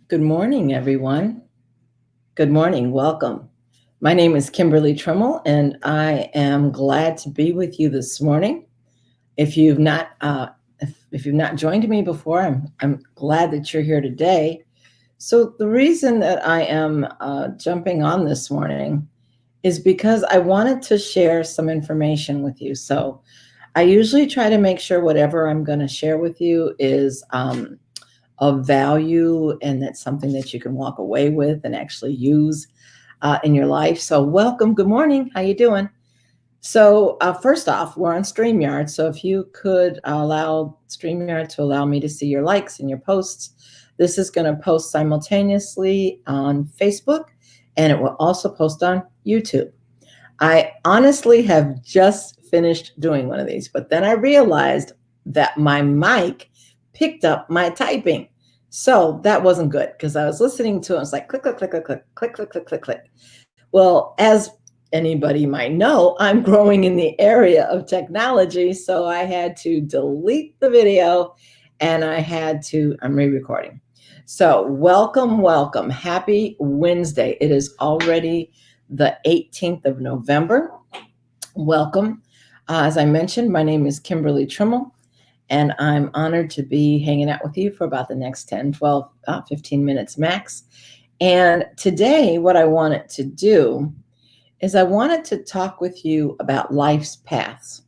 Good morning, everyone. Good morning. Welcome. My name is Kimberly Trimmel, and I am glad to be with you this morning. If you've not, if you've not joined me before, I'm glad that you're here today. So the reason that I am jumping on this morning is because I wanted to share some information with you. So I usually try to make sure whatever I'm going to share with you is of value and that's something that you can walk away with and actually use in your life. So welcome. Good morning. How you doing? So first off, we're on StreamYard. So if you could allow StreamYard to allow me to see your likes and your posts, this is going to post simultaneously on Facebook and it will also post on YouTube. I honestly have just finished doing one of these, but then I realized that my mic picked up my typing. So that wasn't good because I was listening to it. It's like click, click, click, click, click, click, click, click, click, click. Well, as anybody might know, I'm growing in the area of technology. So I had to delete the video and I'm re recording. So, welcome, welcome. Happy Wednesday. It is already the 18th of November. Welcome. As I mentioned, my name is Kimberly Trimmel, and I'm honored to be hanging out with you for about the next 10, 12, 15 minutes max. And today, what I wanted to do is I wanted to talk with you about life's paths.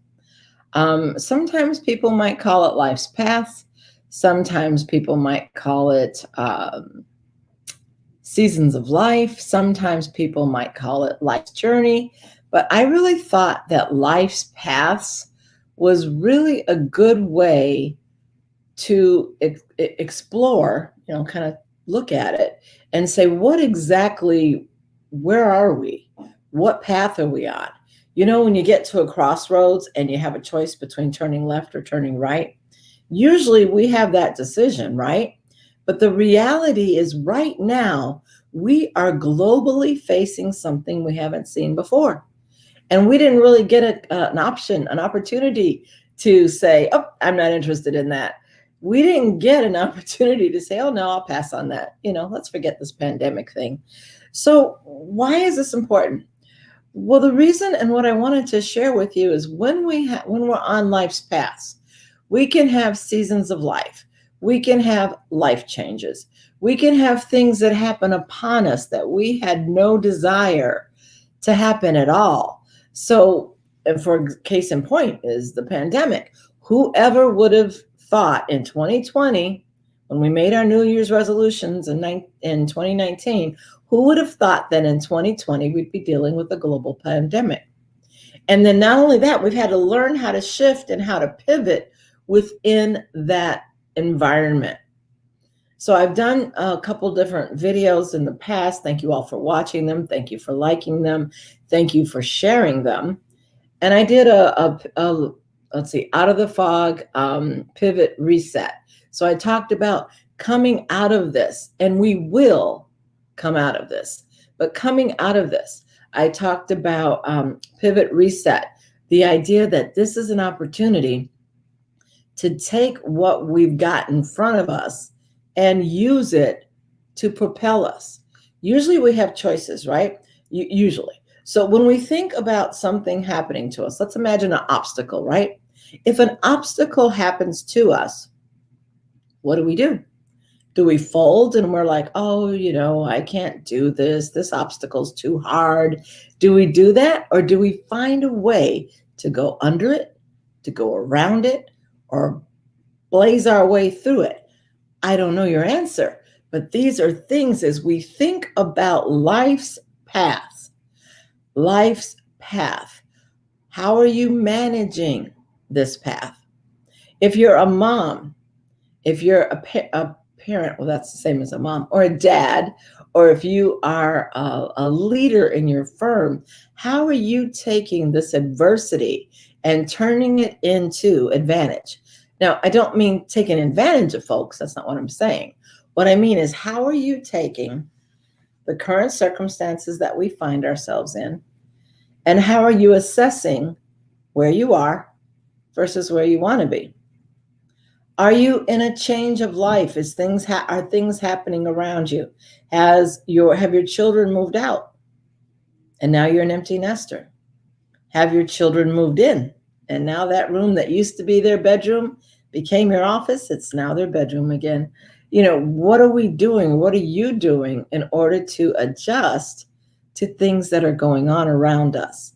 Sometimes people might call it life's paths. Sometimes people might call it seasons of life. Sometimes people might call it life's journey. But I really thought that life's paths was really a good way to explore, kind of look at it and say, what exactly, where are we? What path are we on? When you get to a crossroads and you have a choice between turning left or turning right, usually we have that decision, right? But the reality is, right now, we are globally facing something we haven't seen before. And we didn't really get an opportunity to say, oh, I'm not interested in that. We didn't get an opportunity to say, oh, no, I'll pass on that. Let's forget this pandemic thing. So, why is this important? Well, the reason and what I wanted to share with you is when we're on life's paths, we can have seasons of life. We can have life changes. We can have things that happen upon us that we had no desire to happen at all. So, for case in point, is the pandemic. Whoever would have thought in 2020, when we made our New Year's resolutions in 2019, who would have thought that in 2020 we'd be dealing with a global pandemic? And then not only that, we've had to learn how to shift and how to pivot within that environment. So I've done a couple different videos in the past. Thank you all for watching them. Thank you for liking them. Thank you for sharing them. And I did a let's see, out of the fog pivot reset. So I talked about coming out of this, and we will come out of this. But coming out of this, I talked about pivot reset, the idea that this is an opportunity to take what we've got in front of us and use it to propel us. Usually we have choices, right? Usually. So when we think about something happening to us, let's imagine an obstacle, right? If an obstacle happens to us, what do? Do we fold and we're like, oh, I can't do this. This obstacle's too hard. Do we do that? Or do we find a way to go under it, to go around it, or blaze our way through it? I don't know your answer, but these are things as we think about life's path. Life's path. How are you managing this path? If you're a mom, if you're a parent, well, that's the same as a mom, or a dad, or if you are a leader in your firm, how are you taking this adversity and turning it into advantage? Now, I don't mean taking advantage of folks. That's not what I'm saying. What I mean is, how are you taking the current circumstances that we find ourselves in, and how are you assessing where you are versus where you want to be? Are you in a change of life? Are things happening around you? Have your children moved out and now you're an empty nester? Have your children moved in and now that room that used to be their bedroom became your office? It's now their bedroom again. What are we doing? What are you doing in order to adjust to things that are going on around us?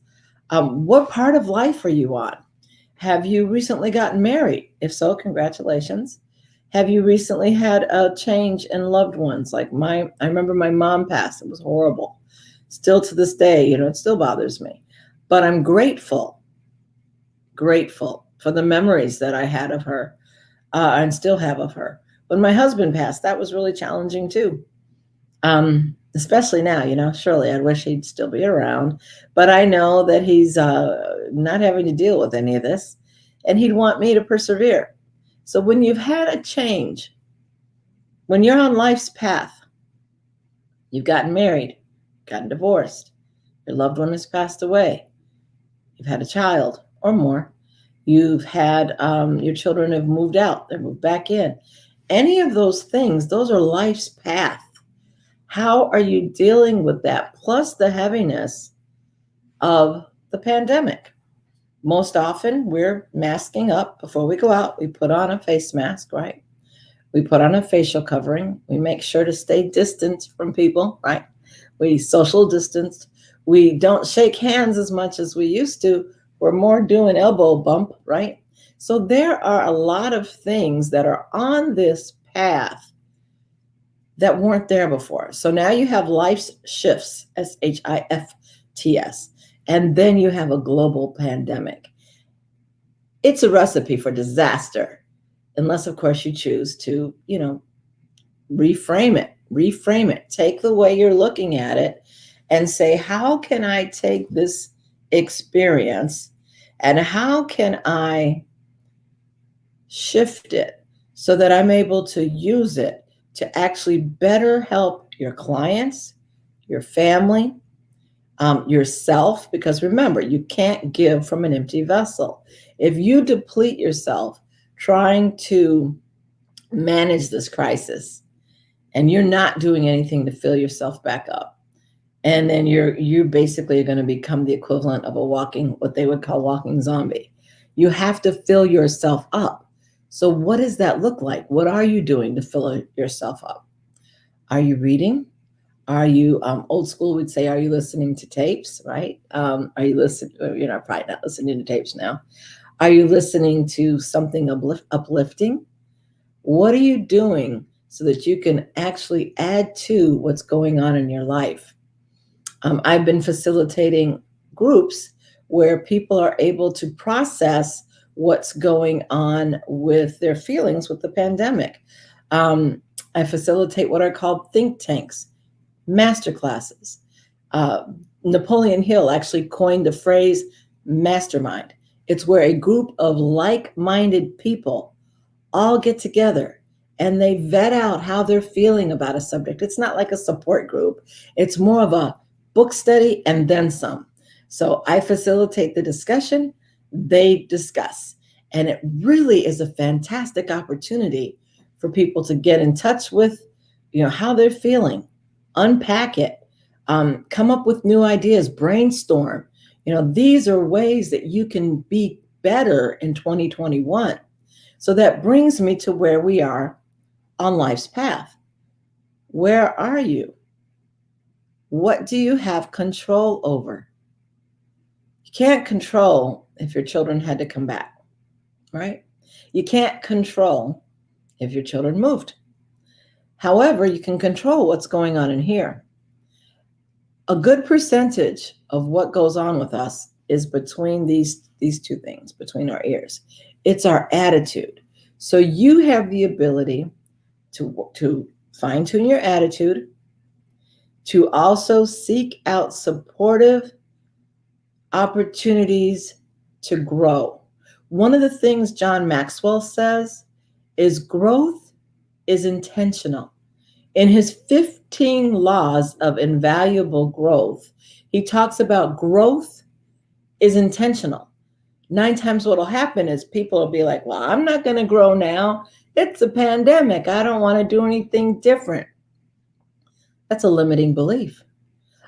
What part of life are you on? Have you recently gotten married? If so, congratulations. Have you recently had a change in loved ones? I remember my mom passed. It was horrible. Still to this day, it still bothers me. But I'm grateful for the memories that I had of her and still have of her. When my husband passed, that was really challenging too. Especially now, surely I wish he'd still be around, but I know that he's not having to deal with any of this, and he'd want me to persevere. So when you've had a change, when you're on life's path, you've gotten married, gotten divorced, your loved one has passed away, you've had a child or more, you've had your children have moved out, they moved back in. Any of those things, those are life's path. How are you dealing with that? Plus the heaviness of the pandemic. Most often we're masking up before we go out. We put on a face mask, right? We put on a facial covering. We make sure to stay distant from people, right? We social distance. We don't shake hands as much as we used to. We're more doing elbow bump, right? So there are a lot of things that are on this path that weren't there before. So now you have life's shifts, SHIFTS, and then you have a global pandemic. It's a recipe for disaster, unless, of course, you choose to, reframe it. Take the way you're looking at it and say, how can I take this experience and how can I shift it so that I'm able to use it to actually better help your clients, your family, yourself, because remember, you can't give from an empty vessel. If you deplete yourself trying to manage this crisis and you're not doing anything to fill yourself back up, and then you basically are going to become the equivalent of what they would call walking zombie. You have to fill yourself up. So what does that look like? What are you doing to fill yourself up? Are you reading? Are you, old school would say, are you listening to tapes, right? Are you listening, you're probably not listening to tapes now. Are you listening to something uplifting? What are you doing so that you can actually add to what's going on in your life? I've been facilitating groups where people are able to process what's going on with their feelings with the pandemic. I facilitate what are called think tanks, masterclasses. Napoleon Hill actually coined the phrase mastermind. It's where a group of like-minded people all get together and they vet out how they're feeling about a subject. It's not like a support group. It's more of a book study and then some. So I facilitate the discussion, they discuss. And it really is a fantastic opportunity for people to get in touch with, how they're feeling, unpack it, come up with new ideas, brainstorm. These are ways that you can be better in 2021. So that brings me to where we are on life's path. Where are you? What do you have control over? You can't control if your children had to come back, right? You can't control if your children moved. However, you can control what's going on in here. A good percentage of what goes on with us is between these two things, between our ears. It's our attitude. So you have the ability to fine-tune your attitude, to also seek out supportive opportunities to grow. One of the things John Maxwell says is growth is intentional. In his 15 laws of invaluable growth, he talks about growth is intentional. 9 times what'll happen is people will be like, well, I'm not going to grow now. It's a pandemic. I don't want to do anything different. That's a limiting belief.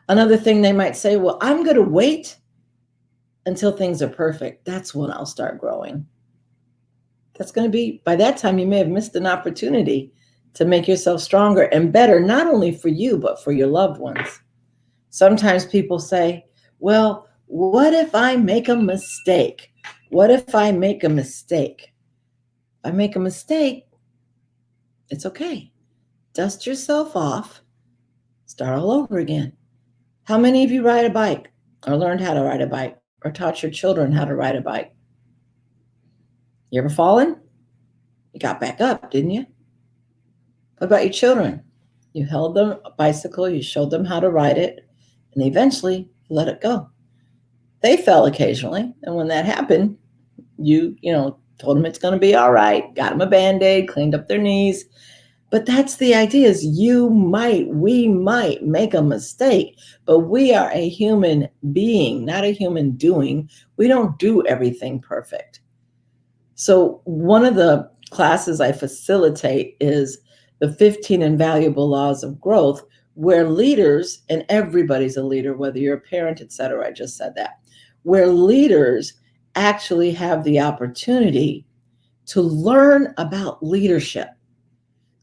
Another thing they might say, well, I'm going to wait until things are perfect. That's when I'll start growing. That's going to be, by that time, you may have missed an opportunity to make yourself stronger and better, not only for you, but for your loved ones. Sometimes people say, well, what if I make a mistake? What if I make a mistake? If I make a mistake, it's okay. Dust yourself off, start all over again. How many of you ride a bike or learned how to ride a bike or taught your children how to ride a bike? You ever fallen? You got back up, didn't you? What about your children? You held them a bicycle, you showed them how to ride it, and eventually you let it go. They fell occasionally, and when that happened, you told them it's going to be all right, got them a Band-Aid, cleaned up their knees. But that's the idea, is we might make a mistake, but we are a human being, not a human doing. We don't do everything perfect. So one of the classes I facilitate is the 15 Invaluable Laws of Growth, where leaders, and everybody's a leader, whether you're a parent, et cetera, I just said that, where leaders actually have the opportunity to learn about leadership,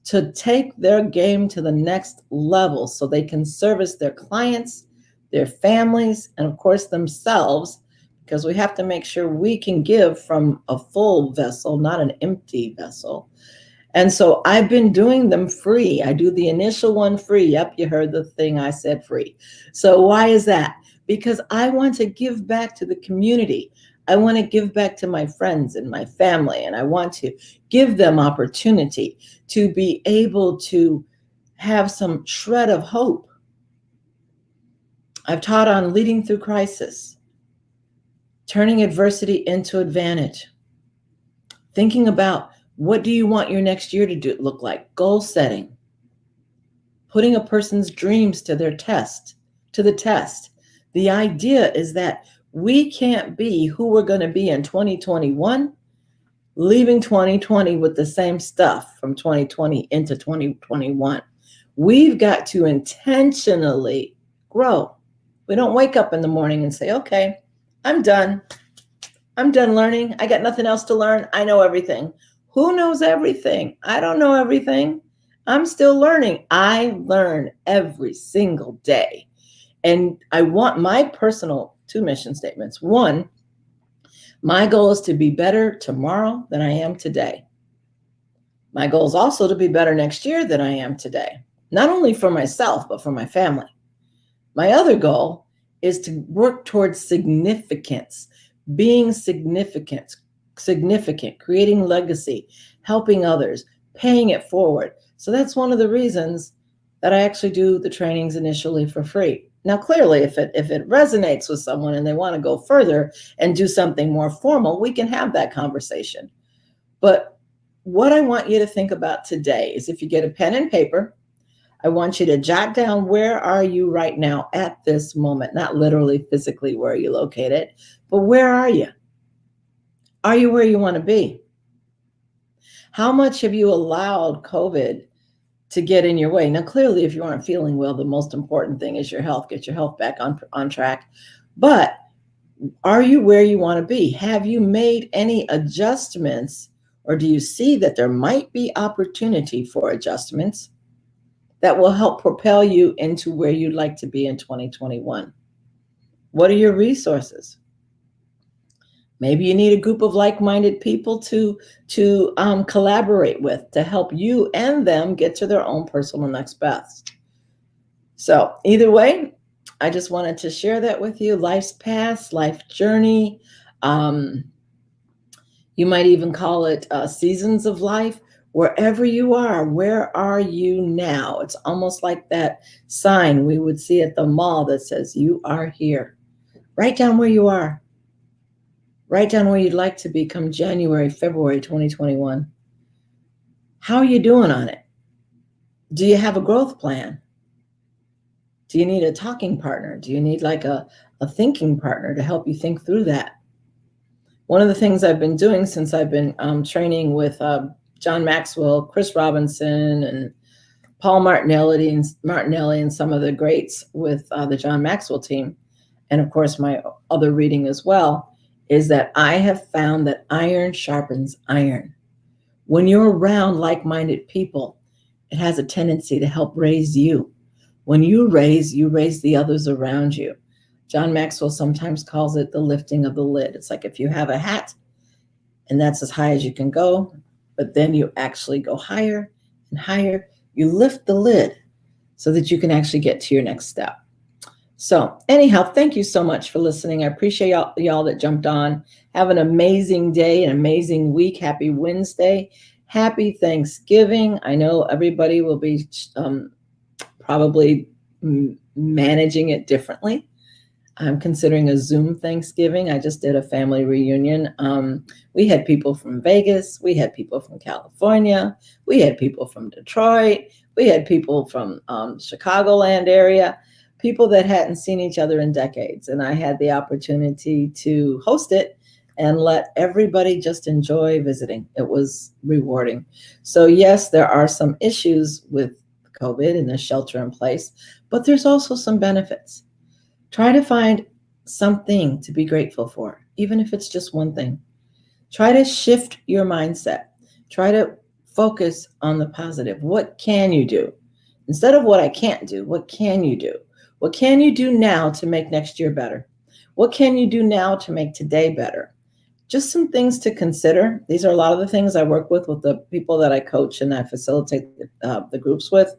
to take their game to the next level so they can service their clients, their families, and of course themselves, because we have to make sure we can give from a full vessel, not an empty vessel. And so I've been doing them free. I do the initial one free. Yep, you heard the thing I said, free. So why is that? Because I want to give back to the community. I want to give back to my friends and my family, and I want to give them opportunity to be able to have some shred of hope. I've taught on leading through crisis, turning adversity into advantage, thinking about what do you want your next year to look like, goal setting, putting a person's dreams to the test. The idea is that we can't be who we're going to be in 2021, leaving 2020 with the same stuff from 2020 into 2021. We've got to intentionally grow. We don't wake up in the morning and say, okay, I'm done learning. I got nothing else to learn. I know everything. Who knows everything? I don't know everything. I'm still learning. I learn every single day. And I want my personal 2 mission statements. 1, my goal is to be better tomorrow than I am today. My goal is also to be better next year than I am today, not only for myself, but for my family. My other goal is to work towards significance, being significant, creating legacy, helping others, paying it forward. So that's one of the reasons that I actually do the trainings initially for free. Now, clearly, if it resonates with someone and they want to go further and do something more formal, we can have that conversation. But what I want you to think about today is, if you get a pen and paper, I want you to jot down, where are you right now at this moment? Not literally, physically, where are you located, but where are you? Are you where you want to be? How much have you allowed COVID to get in your way? Now, clearly, if you aren't feeling well, the most important thing is your health. Get your health back on track. But are you where you want to be? Have you made any adjustments, or do you see that there might be opportunity for adjustments that will help propel you into where you'd like to be in 2021? What are your resources? Maybe you need a group of like-minded people to collaborate with, to help you and them get to their own personal next best. So either way, I just wanted to share that with you. Life's path, life journey. You might even call it seasons of life. Wherever you are, where are you now? It's almost like that sign we would see at the mall that says, you are here. Write down where you are. Write down where you'd like to be come January, February 2021. How are you doing on it? Do you have a growth plan? Do you need a talking partner? Do you need like a thinking partner to help you think through that? One of the things I've been doing since I've been training with John Maxwell, Chris Robinson, and Paul Martinelli and some of the greats with the John Maxwell team, and of course my other reading as well, is that I have found that iron sharpens iron. When you're around like-minded people, it has a tendency to help raise you. When you raise the others around you. John Maxwell sometimes calls it the lifting of the lid. It's like if you have a hat and that's as high as you can go, but then you actually go higher and higher, you lift the lid so that you can actually get to your next step. So anyhow, thank you so much for listening. I appreciate y'all that jumped on. Have an amazing day, an amazing week. Happy Wednesday. Happy Thanksgiving. I know everybody will be probably managing it differently. I'm considering a Zoom Thanksgiving. I just did a family reunion. We had people from Vegas. We had people from California. We had people from Detroit. We had people from Chicagoland area, people that hadn't seen each other in decades. And I had the opportunity to host it and let everybody just enjoy visiting. It was rewarding. So yes, there are some issues with COVID and the shelter in place, but there's also some benefits. Try to find something to be grateful for, even if it's just one thing. Try to shift your mindset. Try to focus on the positive. What can you do? Instead of what I can't do, what can you do? What can you do now to make next year better? What can you do now to make today better? Just some things to consider. These are a lot of the things I work with the people that I coach and I facilitate the groups with.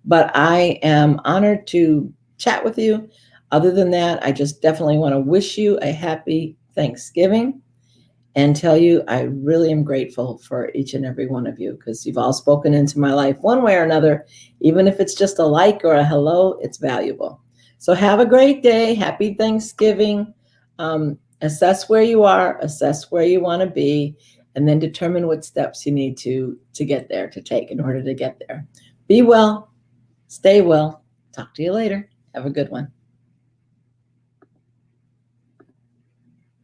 But I am honored to chat with you. Other than that, I just definitely want to wish you a happy Thanksgiving and tell you I really am grateful for each and every one of you because you've all spoken into my life one way or another. Even if it's just a like or a hello, it's valuable. So have a great day. Happy Thanksgiving. Assess where you are, assess where you want to be, and then determine what steps you need to get there, to take in order to get there. Be well, stay well. Talk to you later. Have a good one.